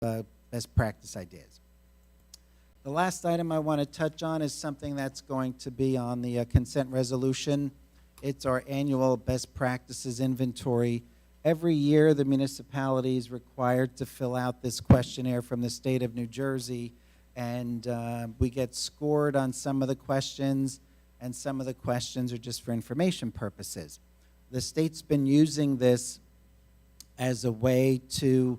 best practice ideas. The last item I want to touch on is something that's going to be on the consent resolution. It's our annual best practices inventory. Every year, the municipality is required to fill out this questionnaire from the state of New Jersey, and we get scored on some of the questions, and some of the questions are just for information purposes. The state's been using this as a way to,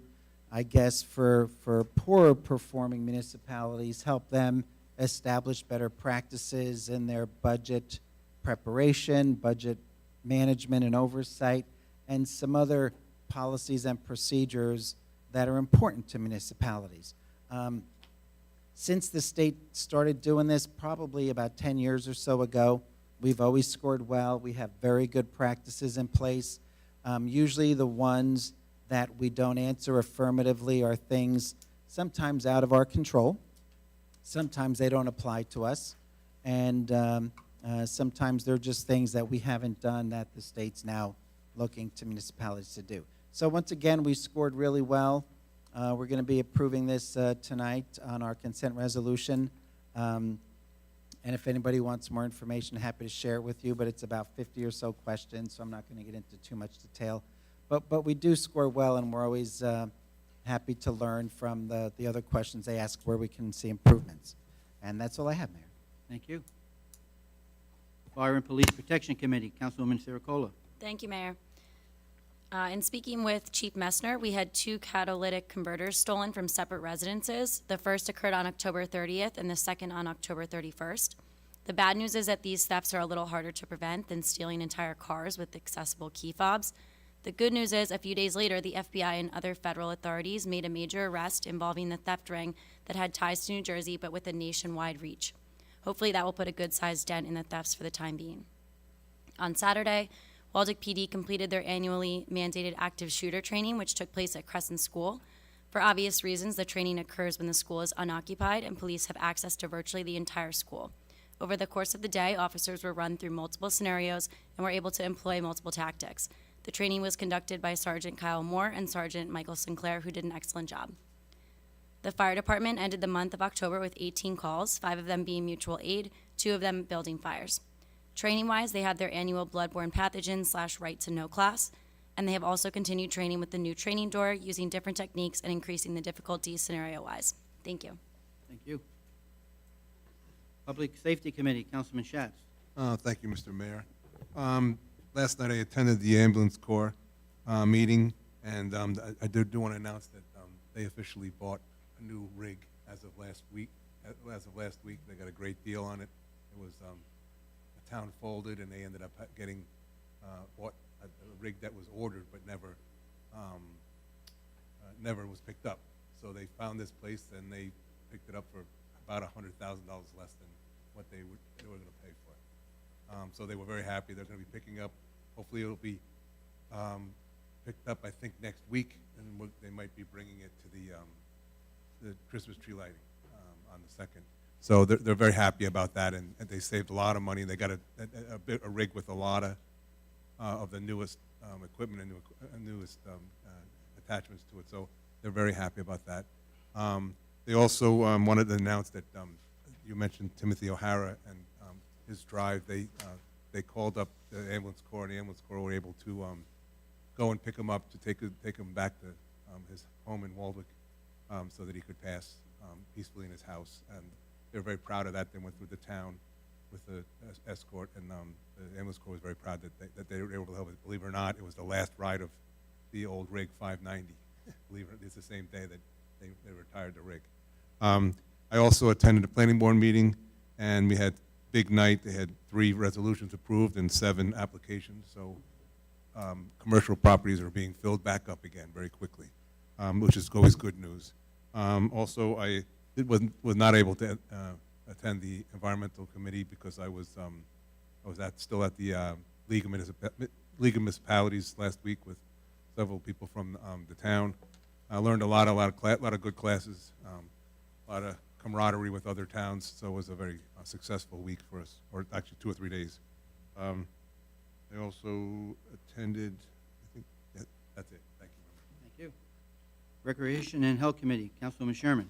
I guess, for poorer performing municipalities, help them establish better practices in their budget preparation, budget management and oversight, and some other policies and procedures that are important to municipalities. Since the state started doing this, probably about 10 years or so ago, we've always scored well. We have very good practices in place. Usually the ones that we don't answer affirmatively are things sometimes out of our control. Sometimes they don't apply to us. And sometimes they're just things that we haven't done that the state's now looking to municipalities to do. So once again, we scored really well. We're going to be approving this tonight on our consent resolution. And if anybody wants more information, happy to share it with you, but it's about 50 or so questions, so I'm not going to get into too much detail. But we do score well, and we're always happy to learn from the other questions they ask where we can see improvements. And that's all I have, Mayor. Thank you. Fire and Police Protection Committee, Councilwoman Siricola. Thank you, Mayor. In speaking with Chief Messner, we had 2 catalytic converters stolen from separate residences. The first occurred on October 30th and the second on October 31st. The bad news is that these thefts are a little harder to prevent than stealing entire cars with accessible key fobs. The good news is a few days later, the FBI and other federal authorities made a major arrest involving the theft ring that had ties to New Jersey but with a nationwide reach. Hopefully that will put a good-sized dent in the thefts for the time being. On Saturday, Waldeck PD completed their annually mandated active shooter training, which took place at Crescent School. For obvious reasons, the training occurs when the school is unoccupied and police have access to virtually the entire school. Over the course of the day, officers were run through multiple scenarios and were able to employ multiple tactics. The training was conducted by Sergeant Kyle Moore and Sergeant Michael Sinclair, who did an excellent job. The fire department ended the month of October with 18 calls, 5 of them being mutual aid, 2 of them building fires. Training-wise, they had their annual bloodborne pathogen / right to know class, and they have also continued training with the new training door, using different techniques and increasing the difficulty scenario-wise. Thank you. Thank you. Public Safety Committee, Councilman Schatz. Thank you, Mr. Mayor. Last night I attended the Ambulance Corps meeting, and I do want to announce that they officially bought a new rig as of last week. They got a great deal on it. It was the town folded, and they ended up getting bought a rig that was ordered but never was picked up. So they found this place, and they picked it up for about $100,000 less than what they were going to pay for it. So they were very happy. They're going to be picking up. Hopefully it'll be picked up, I think, next week, and they might be bringing it to the Christmas tree lighting on the 2nd. So they're very happy about that, and they saved a lot of money. They got a rig with a lot of the newest equipment and newest attachments to it. So they're very happy about that. They also wanted to announce that you mentioned Timothy O'Hara and his drive. They called up the Ambulance Corps, and the Ambulance Corps were able to go and pick him up to take him back to his home in Waldeck so that he could pass peacefully in his house. And they're very proud of that. They went through the town with the escort, and the Ambulance Corps was very proud that they were able to help it. Believe it or not, it was the last ride of the old rig 590. Believe it, it's the same day that they retired the rig. I also attended a planning board meeting, and we had big night. They had 3 resolutions approved and 7 applications. So commercial properties are being filled back up again very quickly, which is always good news. Also, I was not able to attend the environmental committee because I was still at the League of Municipalities last week with several people from the town. I learned a lot of good classes, a lot of camaraderie with other towns, so it was a very successful week for us, or actually 2 or 3 days. I also attended, I think that's it. Thank you. Thank you. Recreation and Health Committee, Councilwoman Sherman.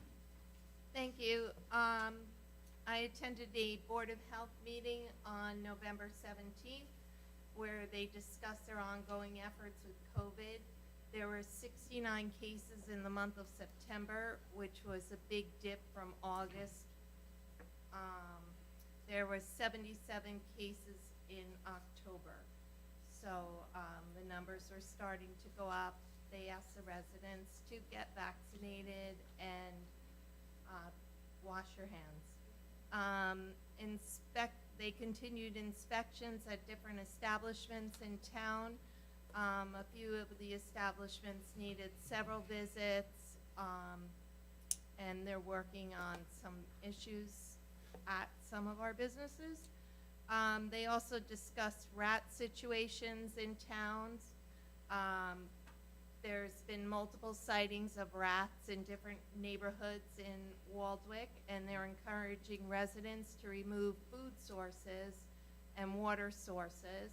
Thank you. I attended a Board of Health meeting on November 17th where they discussed their ongoing efforts with COVID. There were 69 cases in the month of September, which was a big dip from August. There were 77 cases in October. So the numbers are starting to go up. They asked the residents to get vaccinated and wash your hands. They continued inspections at different establishments in town. A few of the establishments needed several visits, and they're working on some issues at some of our businesses. They also discussed rat situations in towns. There's been multiple sightings of rats in different neighborhoods in Waldwick, and they're encouraging residents to remove food sources and water sources.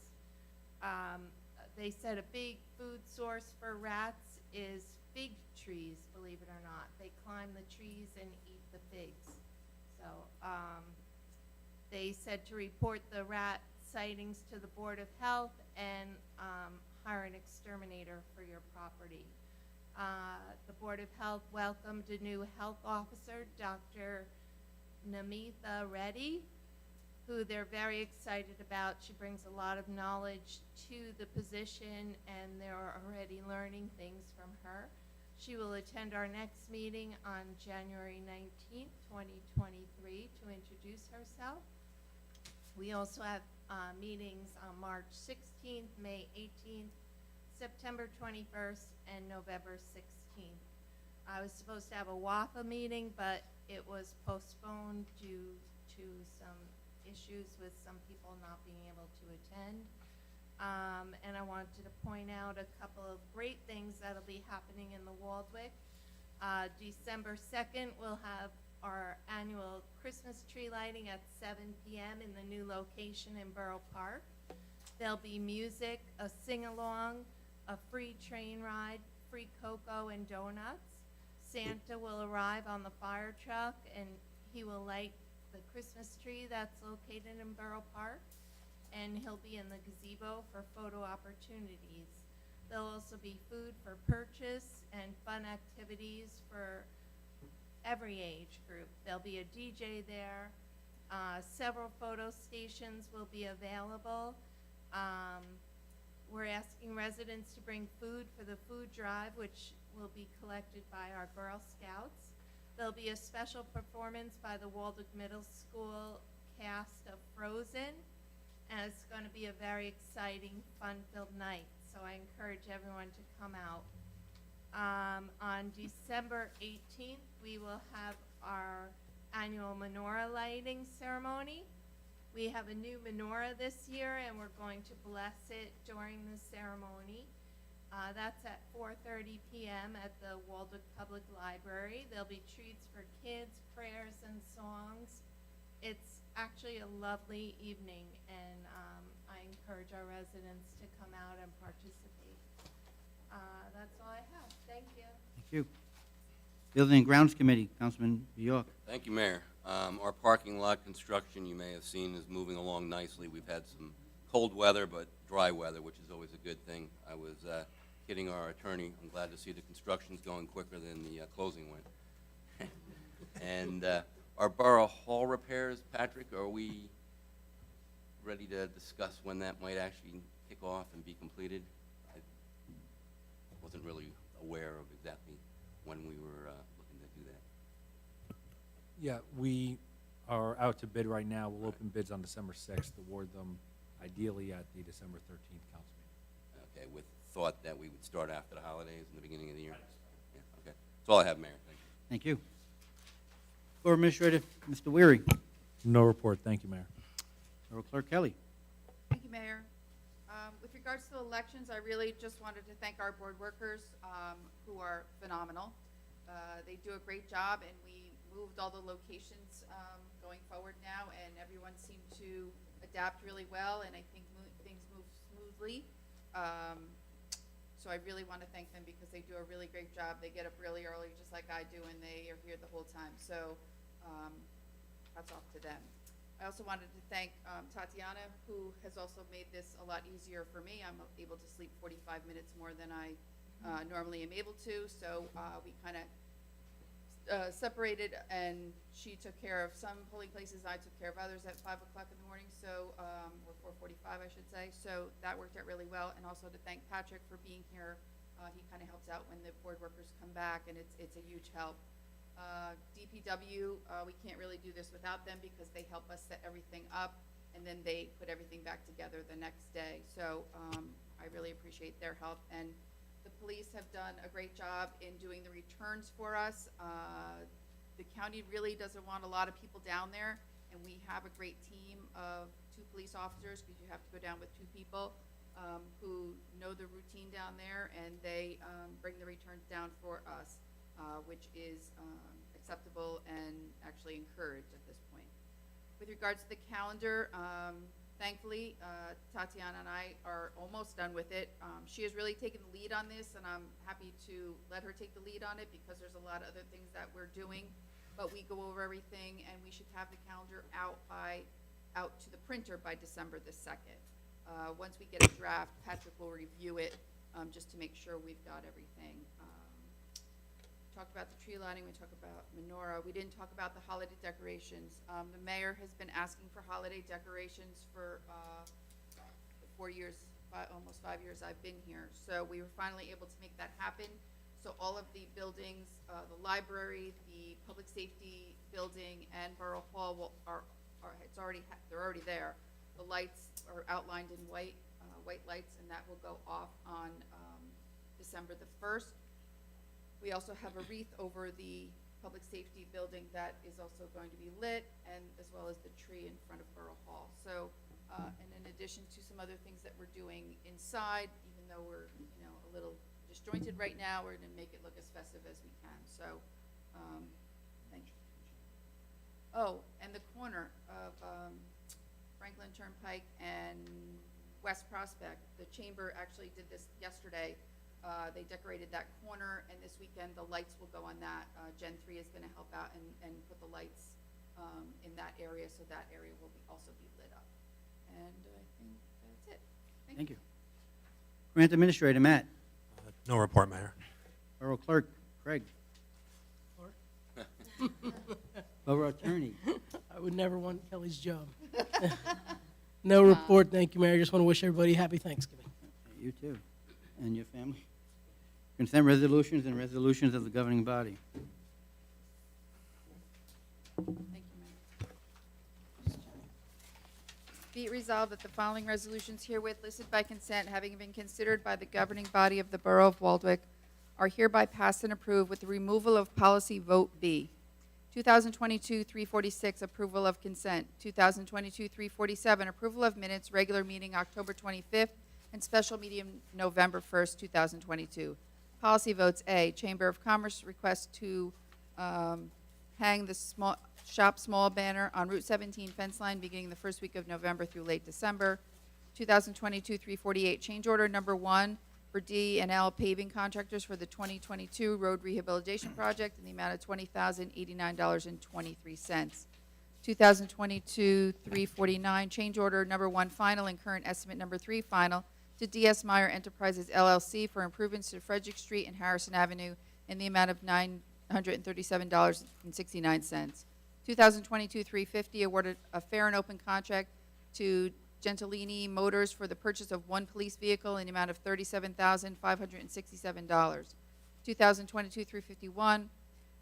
They said a big food source for rats is fig trees, believe it or not. They climb the trees and eat the figs. So they said to report the rat sightings to the Board of Health and hire an exterminator for your property. The Board of Health welcomed a new health officer, Dr. Namitha Reddy, who they're very excited about. She brings a lot of knowledge to the position, and they're already learning things from her. She will attend our next meeting on January 19th, 2023 to introduce herself. We also have meetings on March 16th, May 18th, September 21st, and November 16th. I was supposed to have a WAFA meeting, but it was postponed due to some issues with some people not being able to attend. And I wanted to point out a couple of great things that'll be happening in the Waldwick. December 2nd, we'll have our annual Christmas tree lighting at 7 p.m. in the new location in Borough Park. There'll be music, a sing-along, a free train ride, free cocoa and donuts. Santa will arrive on the fire truck, and he will light the Christmas tree that's located in Borough Park, and he'll be in the gazebo for photo opportunities. There'll also be food for purchase and fun activities for every age group. There'll be a DJ there. Several photo stations will be available. We're asking residents to bring food for the food drive, which will be collected by our Girl Scouts. There'll be a special performance by the Waldwick Middle School cast of Frozen, and it's going to be a very exciting, fun-filled night, so I encourage everyone to come out. On December 18th, we will have our annual menorah lighting ceremony. We have a new menorah this year, and we're going to bless it during the ceremony. That's at 4:30 p.m. at the Waldwick Public Library. There'll be treats for kids, prayers, and songs. It's actually a lovely evening, and I encourage our residents to come out and participate. That's all I have. Thank you. Thank you. Building and Grounds Committee, Councilman Bjork. Thank you, Mayor. Our parking lot construction, you may have seen, is moving along nicely. We've had some cold weather, but dry weather, which is always a good thing. I was kidding our attorney. I'm glad to see the construction's going quicker than the closing went. And our Borough Hall repairs, Patrick, are we ready to discuss when that might actually kick off and be completed? I wasn't really aware of exactly when we were looking to do that. Yeah, we are out to bid right now. We'll open bids on December 6th, award them ideally at the December 13th council meeting. Okay, with thought that we would start after the holidays in the beginning of the year? Yeah, okay. That's all I have, Mayor. Thank you. Thank you. Floor Administrator, Mr. Weary. No report. Thank you, Mayor. Borough Clerk Kelly. Thank you, Mayor. With regards to elections, I really just wanted to thank our board workers who are phenomenal. They do a great job, and we moved all the locations going forward now, and everyone seemed to adapt really well, and I think things move smoothly. so I really want to thank them because they do a really great job. They get up really early, just like I do, and they are here the whole time. So hats off to them. I also wanted to thank Tatiana, who has also made this a lot easier for me. I'm able to sleep 45 minutes more than I normally am able to, so we kind of separated, and she took care of some polling places, I took care of others at 5 o'clock in the morning, so, or 4:45, I should say, so that worked out really well, and also to thank Patrick for being here. He kind of helps out when the board workers come back, and it's a huge help. DPW, we can't really do this without them because they help us set everything up, and then they put everything back together the next day, so I really appreciate their help. And the police have done a great job in doing the returns for us. The county really doesn't want a lot of people down there, and we have a great team of 2 police officers, because you have to go down with 2 people who know the routine down there, and they bring the returns down for us, which is acceptable and actually encouraged at this point. With regards to the calendar, thankfully, Tatiana and I are almost done with it. She has really taken the lead on this, and I'm happy to let her take the lead on it because there's a lot of other things that we're doing. But we go over everything, and we should have the calendar out to the printer by December the 2nd. Once we get a draft, Patrick will review it just to make sure we've got everything. Talked about the tree lighting, we talked about menorah. We didn't talk about the holiday decorations. The mayor has been asking for holiday decorations for the 4 years, almost 5 years I've been here. So we were finally able to make that happen. So all of the buildings, the library, the public safety building, and Borough Hall they're already there. The lights are outlined in white lights, and that will go off on December the 1st. We also have a wreath over the public safety building that is also going to be lit, and as well as the tree in front of Borough Hall. So, and in addition to some other things that we're doing inside, even though we're, a little disjointed right now, we're gonna make it look as festive as we can. So, thank you. Oh, and the corner of Franklin Turnpike and West Prospect, the chamber actually did this yesterday. They decorated that corner, and this weekend the lights will go on that. Gen 3 is going to help out and put the lights in that area, so that area will also be lit up. And I think that's it. Thank you. Grant Administrator, Matt. No report, Mayor. Borough Clerk, Craig. Borough Attorney. I would never want Kelly's job. No report, thank you, Mayor. Just want to wish everybody happy Thanksgiving. You too, and your family. Consent resolutions and resolutions of the governing body. Thank you, Mayor. Be it resolved that the following resolutions herewith listed by consent, having been considered by the governing body of the Borough of Waldwick, are hereby passed and approved with the removal of policy vote B. 2022-346, approval of consent. 2022-347, approval of minutes, regular meeting October 25th, and special meeting November 1st, 2022. Policy votes A, Chamber of Commerce request to hang the shop small banner on Route 17 fence line beginning the first week of November through late December. 2022-348, change order number 1 for D&L paving contractors for the 2022 road rehabilitation project in the amount of $20,089.23. 2022-349, change order number 1 final and current estimate number 3 final to DS Meyer Enterprises LLC for improvements to Frederick Street and Harrison Avenue in the amount of $937.69. 2022-350, awarded a fair and open contract to Gentilini Motors for the purchase of 1 police vehicle in the amount of $37,567. 2022-351,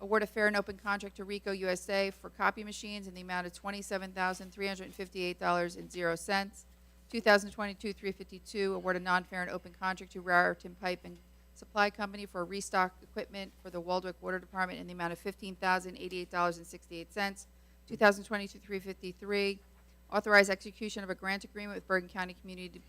award a fair and open contract to Rico USA for copy machines in the amount of $27,358.00. 2022-352, award a non-fair and open contract to Raritan Pipe and Supply Company for restock equipment for the Waldwick Water Department in the amount of $15,088.68. 2022-353, authorize execution of a grant agreement with Bergen County Community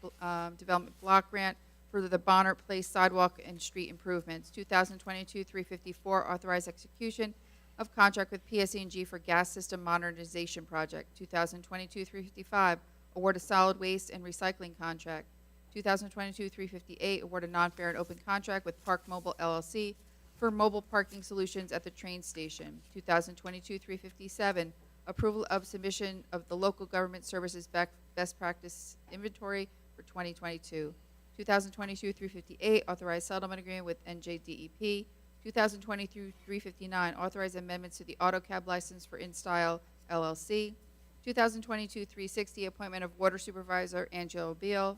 Development Block Grant for the Bonner Place sidewalk and street improvements. 2022-354, authorize execution of contract with PSE&G for gas system modernization project. 2022-355, award a solid waste and recycling contract. 2022-358, award a non-fair and open contract with Park Mobile LLC for mobile parking solutions at the train station. 2022-357, approval of submission of the local government services best practice inventory for 2022. 2022-358, authorized settlement agreement with NJDEP. 2022-359, authorized amendments to the AutoCab license for InStyle LLC. 2022-360, appointment of water supervisor Angelo Beal.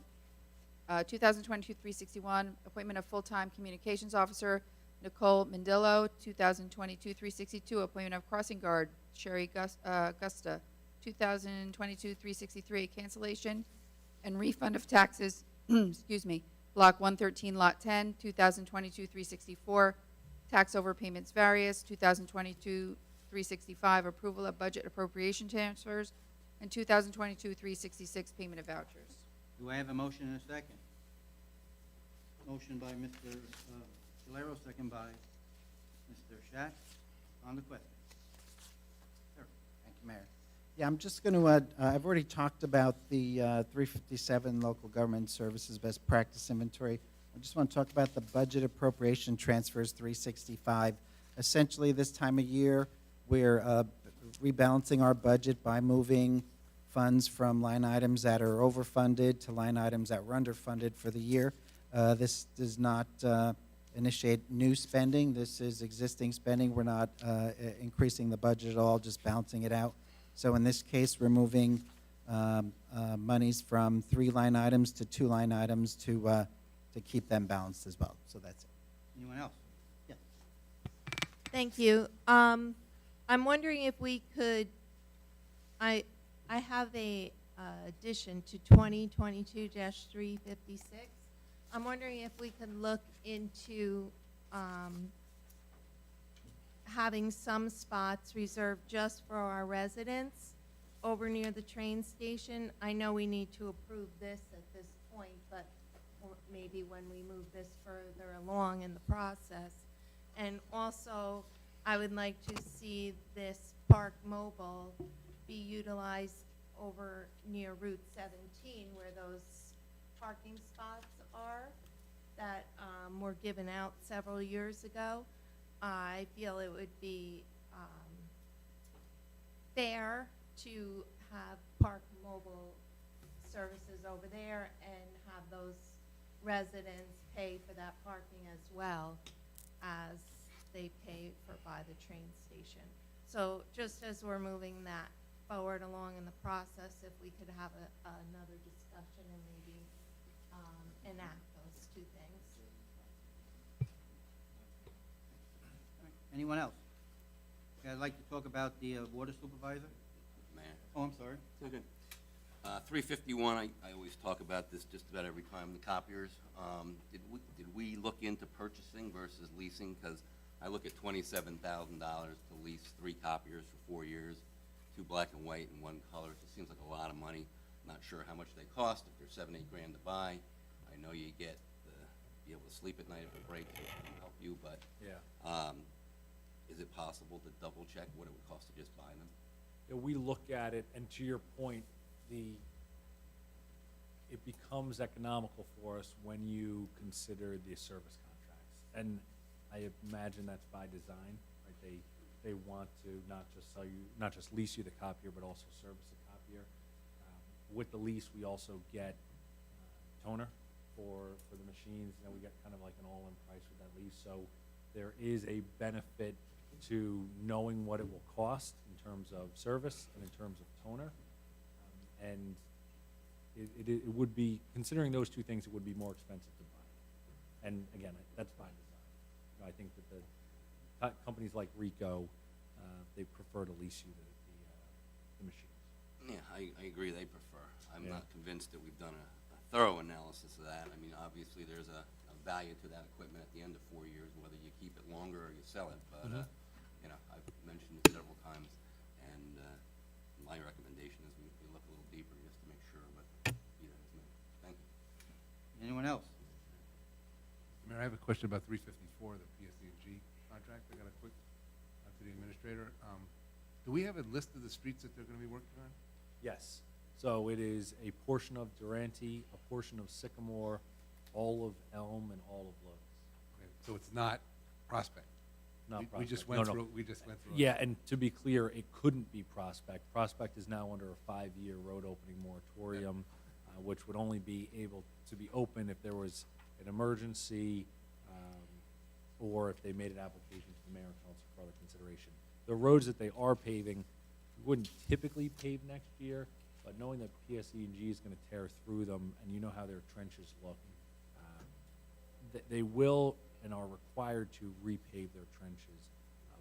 2022-361, appointment of full-time communications officer Nicole Mandillo. 2022-362, appointment of crossing guard Sherry Gusta. 2022-363, cancellation and refund of taxes, excuse me, Block 113, Lot 10. 2022-364, tax overpayments various. 2022-365, approval of budget appropriation transfers. And 2022-366, payment of vouchers. Do I have a motion and a second? Motion by Mr. Calero, second by Mr. Schatz. On the question. Sir. Thank you, Mayor. Yeah, I'm just going to, I've already talked about the 357 local government services best practice inventory. I just want to talk about the budget appropriation transfers 365. Essentially, this time of year, we're rebalancing our budget by moving funds from line items that are overfunded to line items that were underfunded for the year. This does not initiate new spending. This is existing spending. We're not increasing the budget at all, just balancing it out. So in this case, we're moving monies from 3 line items to 2 line items to keep them balanced as well. So that's it. Anyone else? Yes. Thank you. I'm wondering if we could, I have a addition to 2022-356. I'm wondering if we could look into having some spots reserved just for our residents over near the train station. I know we need to approve this at this point, but maybe when we move this further along in the process. And also, I would like to see this Park Mobile be utilized over near Route 17 where those parking spots are that were given out several years ago. I feel it would be fair to have Park Mobile services over there and have those residents pay for that parking as well as they pay for by the train station. So just as we're moving that forward along in the process, if we could have another discussion and maybe enact those 2 things. Anyone else? Okay, I'd like to talk about the water supervisor. Mayor. Oh, I'm sorry. It's okay. 351, I always talk about this just about every time, the copiers. Did we look into purchasing versus leasing? Because I look at $27,000 to lease 3 copiers for 4 years, 2 black and white and 1 color. It seems like a lot of money. Not sure how much they cost, if they're 7, 8 grand to buy. I know you get be able to sleep at night if it breaks, it can help you, but Yeah. is it possible to double check what it would cost to just buy them? Yeah, we look at it, and to your point, it becomes economical for us when you consider the service contracts. And I imagine that's by design, right? They want to not just lease you the copier, but also service the copier. With the lease, we also get toner for the machines, and we get kind of like an all-in price with that lease. So there is a benefit to knowing what it will cost in terms of service and in terms of toner. And it would be, considering those 2 things, it would be more expensive to buy. And again, that's by design. You know, I think that the companies like Ricoh, they prefer to lease you the machines. Yeah, I agree, they prefer. I'm not convinced that we've done a thorough analysis of that. I mean, obviously, there's a value to that equipment at the end of 4 years, whether you keep it longer or you sell it. But, you know, I've mentioned it several times, and my recommendation is we look a little deeper just to make sure, but be that as may. Thank you. Anyone else? Mayor, I have a question about 354, the PSE&G contract. I got a quick, to the administrator. Do we have a list of the streets that they're going to be working on? Yes. So it is a portion of Durante, a portion of Sycamore, all of Elm, and all of Lotus. Okay, so it's not Prospect? Not We Prospect. just No, went no. through, we just went through. it. Yeah, and to be clear, it couldn't be Prospect. Prospect is now under a 5-year road opening moratorium, which would only be able to be open if there was an emergency, or if they made an application to the mayor and council for other consideration. The roads that they are paving, we wouldn't typically pave next year, but knowing that PSE&G is gonna tear through them, and you know how their trenches look, they will and are required to repave their trenches,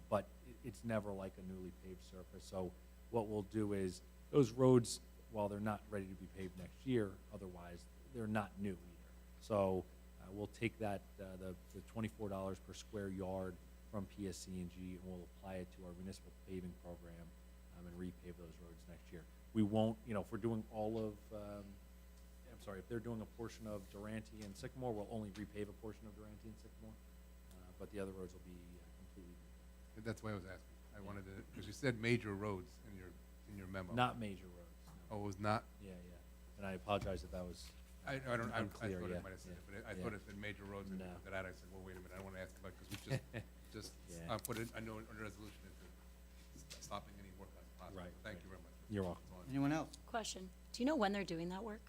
but it's never like a newly paved surface. So what we'll do is, those roads, while they're not ready to be paved next year, otherwise, they're not new either. So we'll take that, the $24 per square yard from PSC&G, and we'll apply it to our municipal paving program, and repave those roads next year. We won't, you know, if we're doing all of, if they're doing a portion of Durante and Sycamore, we'll only repave a portion of Durante and Sycamore, but the other roads will be completely repaved. That's why I was asking. I wanted to, because you said major roads in your memo. Not major roads, no. Oh, it was not? Yeah, yeah. And I apologize if that was, I thought Unclear, it yeah, might have said it, but yeah, I thought it said major roads, and No. after that, I said, well, wait a minute, I want to ask about, because we just Yeah. put it, I know, under resolution into stopping any work on Prospect. Right, Thank right. you very much. You're welcome. That's all I- Anyone else? Question, do you know when they're doing that work?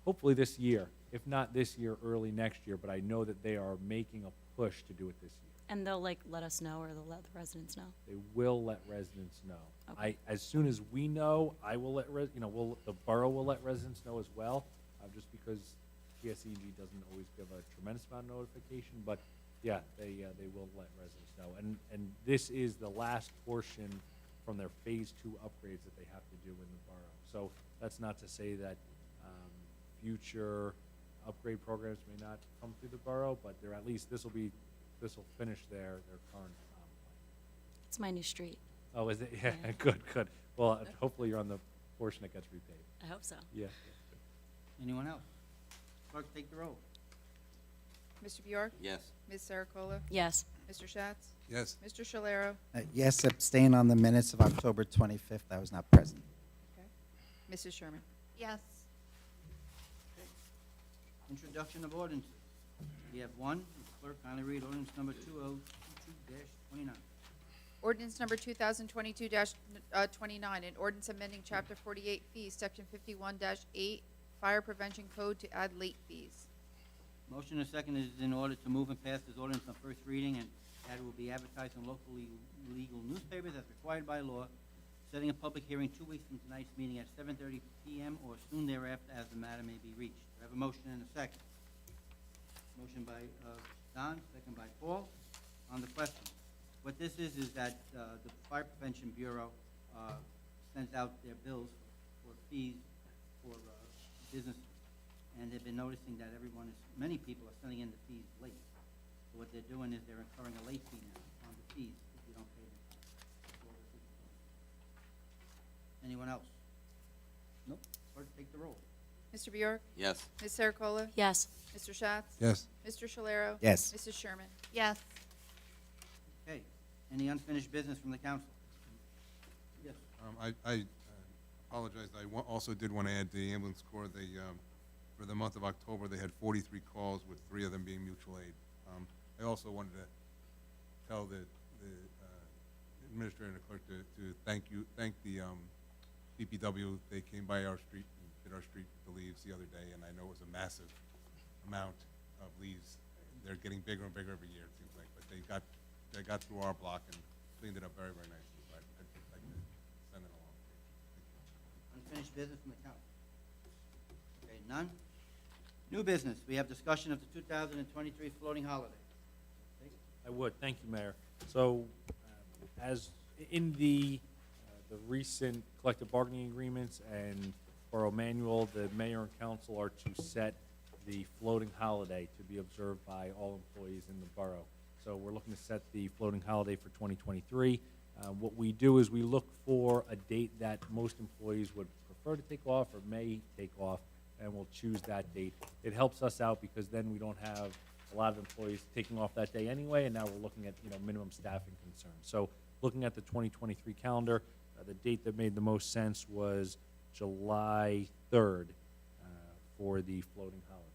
Hopefully this year, if not this year, early next year, but I know that they are making a push to do it this year. And they'll like let us know, or they'll let the residents know? They will let residents know. Okay. As soon as we know, I will let the borough will let residents know as well, just because PSEG doesn't always give a tremendous amount of notification, but yeah, they will let residents know. And this is the last portion from their phase 2 upgrades that they have to do in the borough. So that's not to say that, future upgrade programs may not come through the borough, but they're at least, this will finish their current, plan. It's my new street. Oh, is it? Yeah, Yeah. good. Well, hopefully you're on the portion that gets repaved. I hope so. Yeah. Anyone else? Clerk, take the roll. Mr. Bjork? Yes. Ms. Sericola? Yes. Mr. Schatz? Yes, Mr. Shalero? Yes, abstain on the minutes of October 25th. I was not present. Okay. Mrs. Sherman? Yes, Introduction of ordinances. We have one. Clerk, kindly read ordinance number 2022-29. Ordinance number 2022-29, an ordinance amending Chapter 48 fees, Section 51-8, Fire Prevention Code to add late fees. Motion and second is in order to move and pass this ordinance on first reading, and that it will be advertised in locally legal newspapers as required by law, setting a public hearing 2 weeks from tonight's meeting at 7:30 p.m. or soon thereafter as the matter may be reached. Do I have a motion and a second? Motion by Don, second by Paul. On the question, what this is that the Fire Prevention Bureau sends out their bills for fees for businesses. And they've been noticing that many people are sending in the fees late. So what they're doing is they're incurring a late fee now on the fees if you don't pay them. That's all this is. Anyone else? Nope. Clerk, take the roll. Mr. Bjork? Yes. Ms. Sericola? Yes. Mr. Schatz? yes. Mr. Shalero? Yes. Mrs. Sherman? yes, Okay. Any unfinished business from the council? Yes. I apologize. Also did want to add the ambulance corps. They, for the month of October, they had 43 calls, with 3 of them being mutual aid. I also wanted to tell the administrator and the clerk to thank the DPW. They came by our street and did our street with the leaves the other day, and I know it was a massive amount of leaves. They're getting bigger and bigger every year, it seems like, but they got through our block and cleaned it up very, very nicely. So I'd like to send it along. Unfinished business from the council? Okay, none? New business. We have discussion of the 2023 floating holiday. I would, thank you, Mayor. So, as in the recent collective bargaining agreements and borough manual, the mayor and council are to set the floating holiday to be observed by all employees in the borough. So we're looking to set the floating holiday for 2023. What we do is we look for a date that most employees would prefer to take off or may take off, and we'll choose that date. It helps us out because then we don't have a lot of employees taking off that day anyway, and now we're looking at, minimum staffing concerns. So looking at the 2023 calendar, the date that made the most sense was July 3rd for the floating holiday.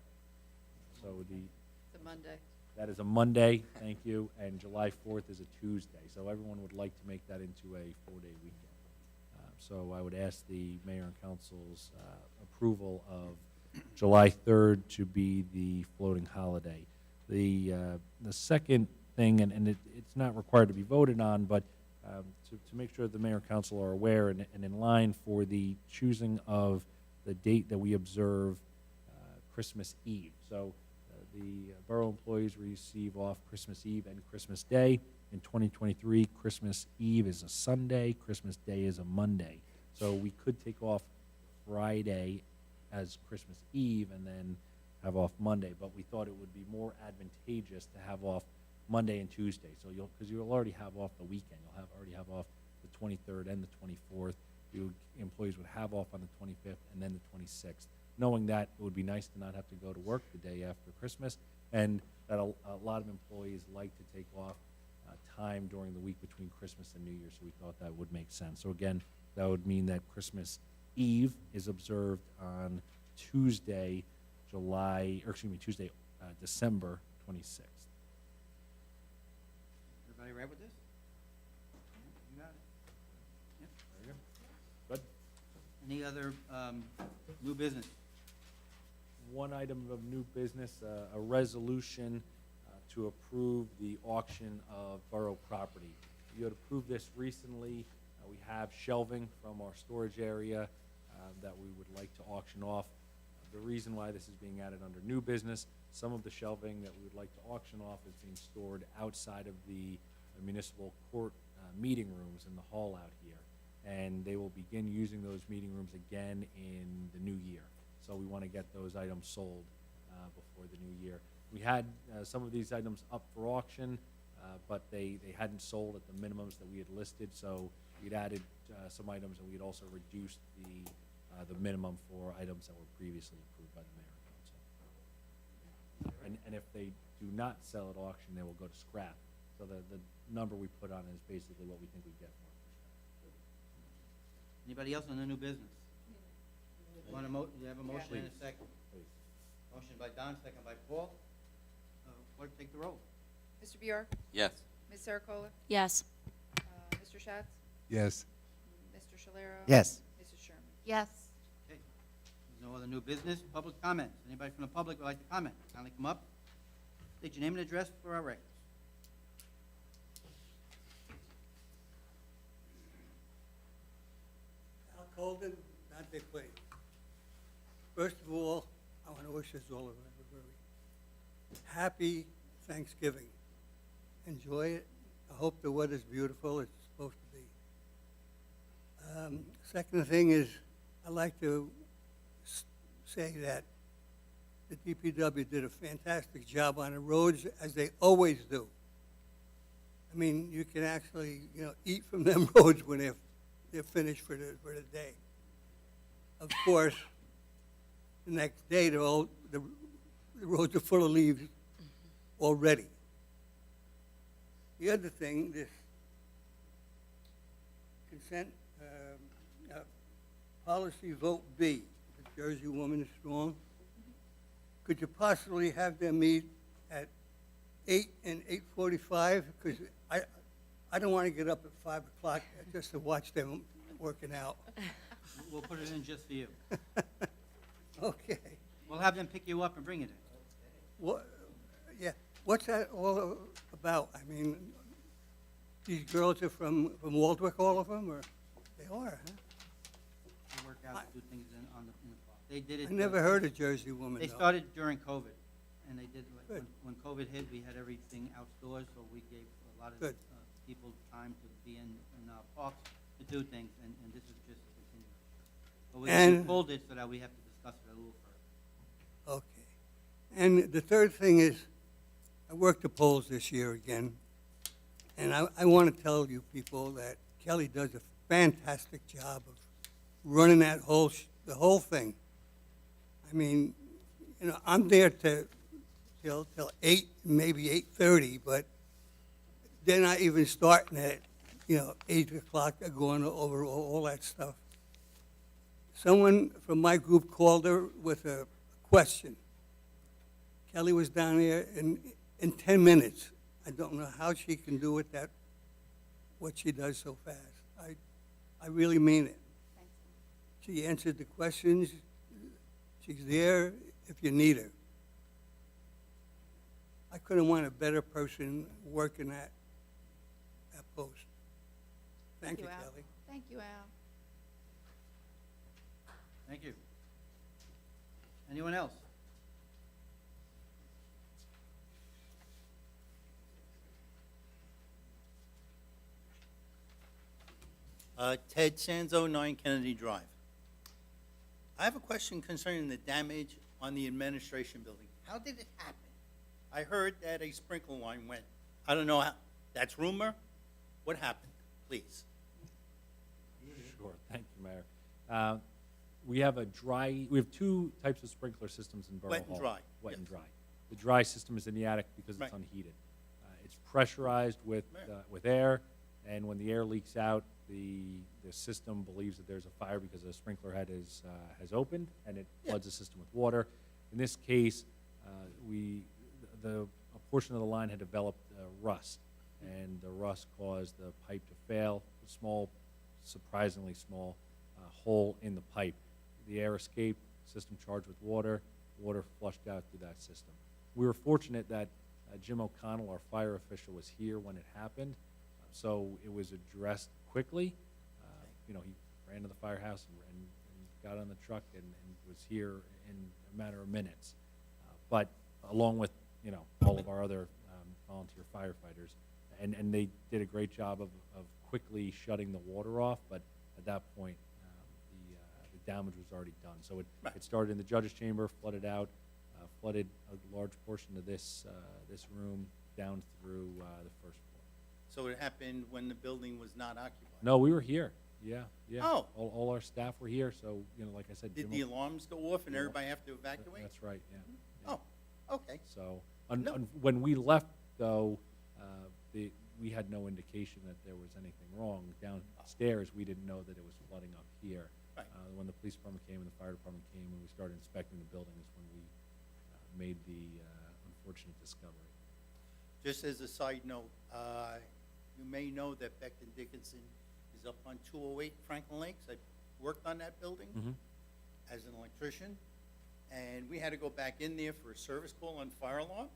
So It's a Monday. that is a Monday, thank you, and July 4th is a Tuesday. So everyone would like to make that into a 4-day weekend. So I would ask the mayor and council's approval of July 3rd to be the floating holiday. The second thing, and it's not required to be voted on, but to make sure the mayor and council are aware and in line for the choosing of the date that we observe Christmas Eve. So the borough employees receive off Christmas Eve and Christmas Day. In 2023, Christmas Eve is a Sunday, Christmas Day is a Monday. So we could take off Friday as Christmas Eve and then have off Monday, but we thought it would be more advantageous to have off Monday and Tuesday. So because you'll already have off the weekend, you'll already have off the 23rd and the 24th. Employees would have off on the 25th and then the 26th. Knowing that, it would be nice to not have to go to work the day after Christmas, and that a lot of employees like to take off time during the week between Christmas and New Year, so we thought that would make sense. So again, that would mean that Christmas Eve is observed on Tuesday, December 26th. Everybody right with this? You got it. Yep. Good. Any other new business? One item of new business, a resolution to approve the auction of borough property. You had approved this recently. We have shelving from our storage area that we would like to auction off. The reason why this is being added under new business, some of the shelving that we would like to auction off is being stored outside of the municipal court meeting rooms in the hall out here. And they will begin using those meeting rooms again in the new year. So we want to get those items sold before the new year. We had some of these items up for auction, but they hadn't sold at the minimums that we had listed, so we'd added some items, and we'd also reduced the minimum for items that were previously approved by the mayor and council. And if they do not sell at auction, they will go to scrap. So the number we put on is basically what we think we get for it. Anybody else on the new business? You have a motion and a second. Please. Motion by Don, second by Paul. Clerk, take the roll. Mr. Bjork? Yes. Ms. Saracola? Yes. Mr. Schatz? Yes. Mr. Shalero? Yes. Mrs. Sherman? Yes. Okay. There's no other new business. Public comments. Anybody from the public would like to comment? Kindly come up. State your name and address for our records. Al Colden, Dante Place. First of all, I want to wish us all a very happy Thanksgiving. Enjoy it. I hope the weather's beautiful. It's supposed to be. Second thing is, I'd like to say that the DPW did a fantastic job on the roads, as they always do. I mean, you can actually, eat from them roads when they're finished for the day. Of course, the next day, the roads are full of leaves already. The other thing, this consent policy vote B, the Jersey Woman is Strong. Could you possibly have them meet at 8 and 8:45? Because I don't want to get up at 5 o'clock just to watch them working out. We'll put it in just for you. Okay. We'll have them pick you up and bring it in. What, yeah, what's that all about? I mean, these girls are from Waldwick, all of them, or they are, huh? They work out to do things in the park. They did it. I never heard of Jersey Woman, They though. started during COVID, and they did, Good. when COVID hit, we had everything outdoors, so we gave a lot of Good. people time to be in our parks to do things, and this is just a continuation. But we And- pulled it so that we have to discuss it a little further. Okay. And the third thing is, I worked the polls this year again, and I want to tell you people that Kelly does a fantastic job of running that the whole thing. I mean, I'm there till 8, maybe 8:30, but they're not even starting at, 8 o'clock. They're going over all that stuff. Someone from my group called her with a question. Kelly was down there in 10 minutes. I don't know how she can do it what she does so fast. I really mean it. Thanks. She answered the questions. She's there if you need her. I couldn't want a better person working that post. Thank you, Al. Kelly. Thank you, Al. Thank you. Anyone else? Ted Sanzo, 9 Kennedy Drive. I have a question concerning the damage on the administration building. How did it happen? I heard that a sprinkler line went. I don't know how. That's rumor? What happened? Please. Sure, thank you, Mayor. We have two types of sprinkler systems in Borough Hall. Wet and dry, Wet and yes. dry. The dry system is in the attic because it's Right. unheated. It's pressurized with air, and when the air leaks out, the system believes that there's a fire because the sprinkler head has opened, and it Yeah. floods the system with water. In this case, a portion of the line had developed rust, and the rust caused the pipe to fail. A small, surprisingly small hole in the pipe. The air escaped, system charged with water, water flushed out through that system. We were fortunate that Jim O'Connell, our fire official, was here when it happened, so it was addressed quickly. He ran to the firehouse and got on the truck and was here in a matter of minutes. But along with, all of our other volunteer firefighters, and they did a great job of quickly shutting the water off, but at that point, the damage was already done. So it started in the judge's chamber, flooded out, flooded a large portion of this room down through the first floor. So it happened when the building was not occupied? No, we were here. Yeah. Oh. All our staff were here, so, like I said. Did Jim the O- alarms go off and everybody have to evacuate? That's right, yeah. Oh, okay. So, No. when we left, though, we had no indication that there was anything wrong. Downstairs, we didn't know that it was flooding up here. Right. When the police department came and the fire department came and we started inspecting the building is when we made the unfortunate discovery. Just as a side note, you may know that Beckton Dickinson is up on 208 Franklin Lakes. I worked on that building as an electrician, and we had to go back in there for a service call on fire alarm.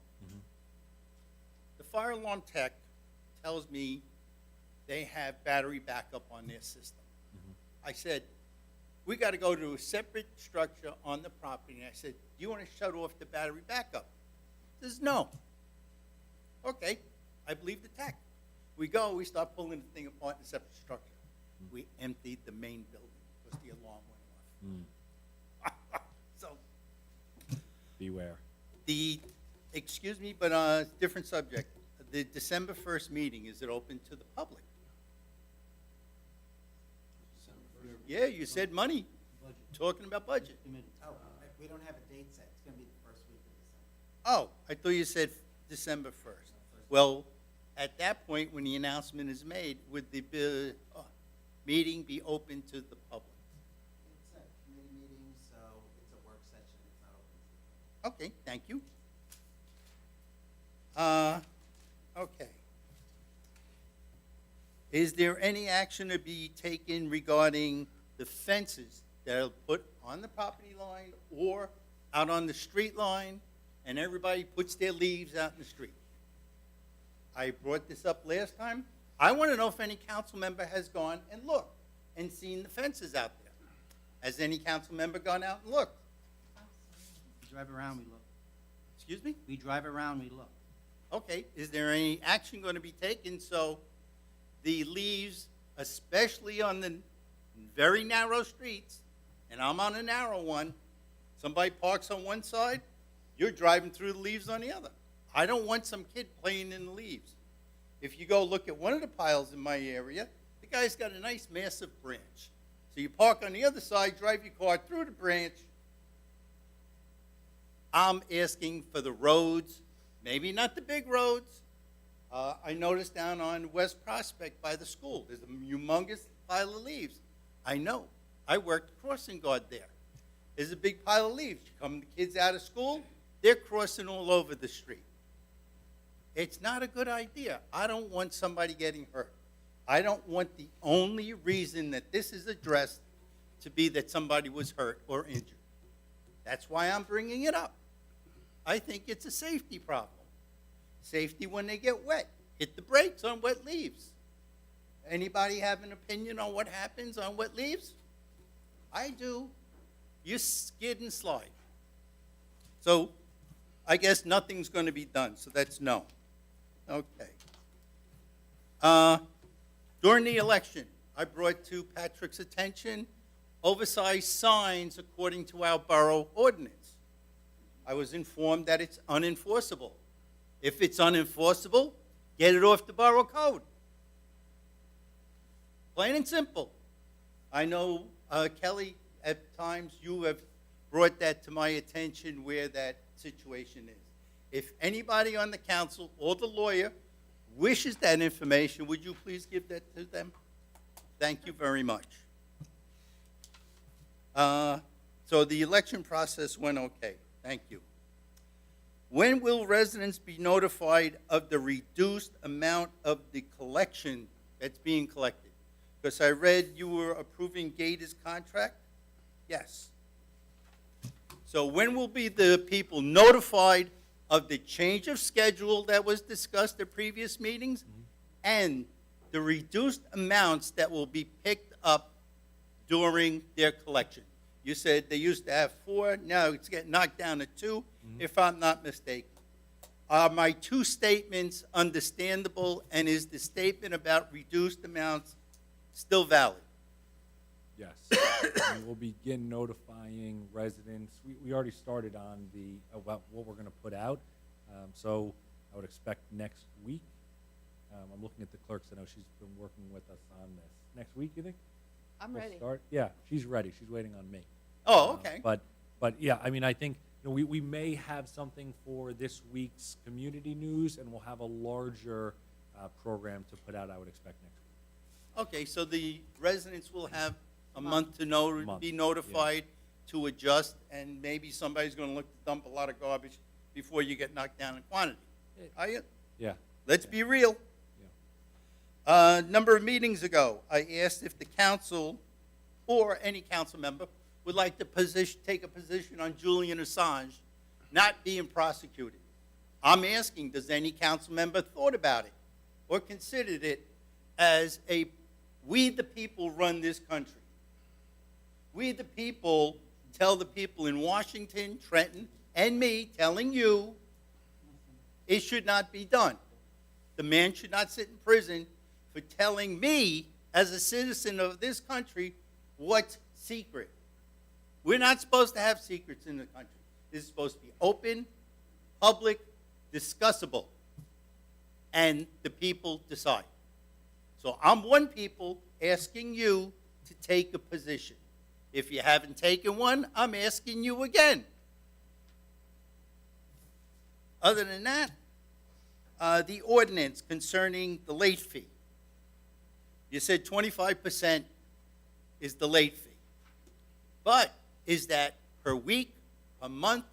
The fire alarm tech tells me they have battery backup on their system. I said, we got to go to a separate structure on the property. And I said, do you want to shut off the battery backup? He says, no. Okay, I believe the tech. We go, we start pulling the thing apart in a separate structure. We emptied the main building because the alarm went off. So, Beware. excuse me, but different subject. The December 1st meeting, is it open to the public? Yeah, you said money. Talking about budget. Oh, we don't have a date set. It's going to be the first week of December. Oh, I thought you said December 1st. Well, at that point, when the announcement is made, would the meeting be open to the public? It's a committee meeting, so it's a work session. It's not open to the public. Okay, thank you. Okay. Is there any action to be taken regarding the fences that are put on the property line or out on the street line, and everybody puts their leaves out in the street? I brought this up last time. I want to know if any council member has gone and looked and seen the fences out there. Has any council member gone out and looked? We drive around, we look. Excuse me? We drive around, we look. Okay, is there any action going to be taken so the leaves, especially on the very narrow streets, and I'm on a narrow one, somebody parks on one side, you're driving through the leaves on the other. I don't want some kid playing in the leaves. If you go look at one of the piles in my area, the guy's got a nice massive branch. So you park on the other side, drive your car through the branch. I'm asking for the roads, maybe not the big roads. I noticed down on West Prospect by the school, there's a humongous pile of leaves. I know, I worked crossing guard there. There's a big pile of leaves. You come the kids out of school, they're crossing all over the street. It's not a good idea. I don't want somebody getting hurt. I don't want the only reason that this is addressed to be that somebody was hurt or injured. That's why I'm bringing it up. I think it's a safety problem. Safety when they get wet. Hit the brakes on wet leaves. Anybody have an opinion on what happens on wet leaves? I do. You skid and slide. So I guess nothing's going to be done, so that's no. Okay. During the election, I brought to Patrick's attention oversized signs according to our borough ordinance. I was informed that it's unenforceable. If it's unenforceable, get it off the borough code. Plain and simple. I know, Kelly, at times you have brought that to my attention where that situation is. If anybody on the council or the lawyer wishes that information, would you please give that to them? Thank you very much. So the election process went okay. Thank you. When will residents be notified of the reduced amount of the collection that's being collected? Because I read you were approving Gator's contract? Yes. So when will be the people notified of the change of schedule that was discussed at previous meetings and the reduced amounts that will be picked up during their collection? You said they used to have 4, now it's getting knocked down to 2, if I'm not mistaken. Are my 2 statements understandable, and is the statement about reduced amounts still valid? Yes. And we'll begin notifying residents. We already started on the, about what we're going to put out. So I would expect next week. I'm looking at the clerks. I know she's been working with us on this. Next week, you think? I'm We'll ready. start? Yeah, she's ready. She's waiting on me. Oh, okay. But yeah, I mean, I think we may have something for this week's community news, and we'll have a larger program to put out, I would expect, next week. Okay, so the residents will have a month to be Yeah. notified to adjust, and maybe somebody's going to look to dump a lot of garbage before you get knocked down in quantity. Are you? Yeah. Let's be real. Number of meetings ago, I asked if the council or any council member would like to take a position on Julian Assange not being prosecuted. I'm asking, does any council member thought about it or considered it as we the people run this country? We the people tell the people in Washington, Trenton, and me telling you it should not be done. The man should not sit in prison for telling me, as a citizen of this country, what's secret. We're not supposed to have secrets in the country. This is supposed to be open, public, discussable, and the people decide. So I'm one people asking you to take a position. If you haven't taken one, I'm asking you again. Other than that, the ordinance concerning the late fee. You said 25% is the late fee. But is that per week, a month,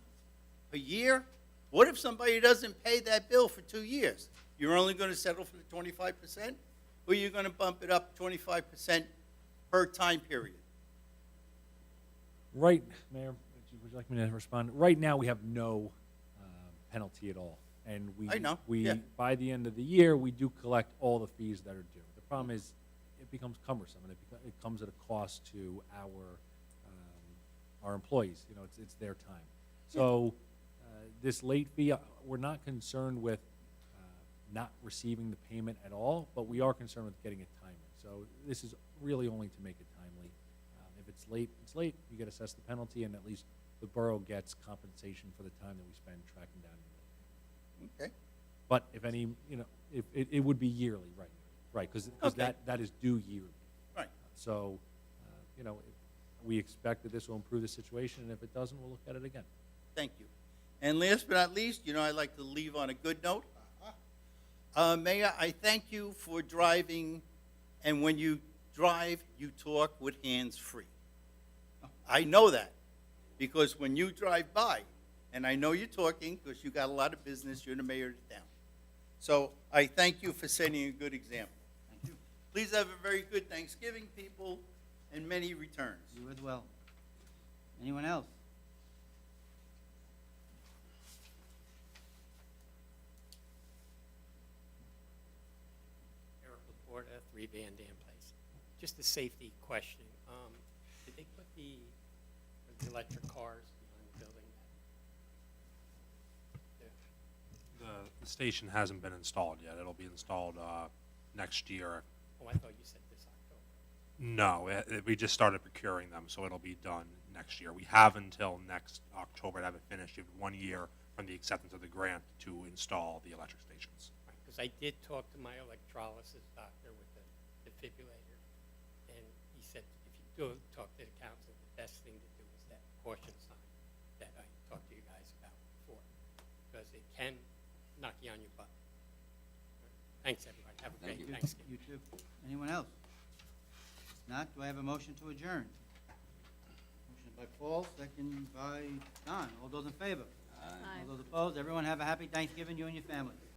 a year? What if somebody doesn't pay that bill for 2 years? You're only going to settle for the 25%? Or you're going to bump it up 25% per time period? Right, Mayor, would you like me to respond? Right now, we have no penalty at all. And I know, we yeah. by the end of the year, we do collect all the fees that are due. The problem is it becomes cumbersome, and it comes at a cost to our employees. You know, it's their time. So this late fee, we're not concerned with not receiving the payment at all, but we are concerned with getting it timely. So this is really only to make it timely. If it's late, it's late. You get assessed the penalty, and at least the borough gets compensation for the time that we spend tracking down the late fee. Okay. But if any, if it would be yearly, right, because Okay. that is due yearly. Right. So, we expect that this will improve the situation, and if it doesn't, we'll look at it again. Thank you. And last but not least, I like to leave on a good note. Mayor, I thank you for driving, and when you drive, you talk with hands free. I know that, because when you drive by, and I know you're talking, because you got a lot of business, you're the mayor of the town. So I thank you for setting a good example. Thank you. Please have a very good Thanksgiving, people, and many returns. You as well. Anyone else? Eric Laporta, 3 Van Dam Place. Just a safety question. Did they put the electric cars behind the building? The station hasn't been installed yet. It'll be installed next year. Oh, I thought you said this October. No, we just started procuring them, so it'll be done next year. We have until next October to have it finished. You have 1 year from the acceptance of the grant to install the electric stations. Because I did talk to my electrolysis doctor with the defibrillator, and he said if you do talk to the council, the best thing to do is that caution sign that I talked to you guys about before, because it can knock you on your butt. Thanks, everybody. Have a Thank great you. Thanksgiving. You too. Anyone else? If not, do I have a motion to adjourn? Motion by Paul, second by Don. All those in favor? Aye. All those opposed? Everyone have a happy Thanksgiving, you and your family.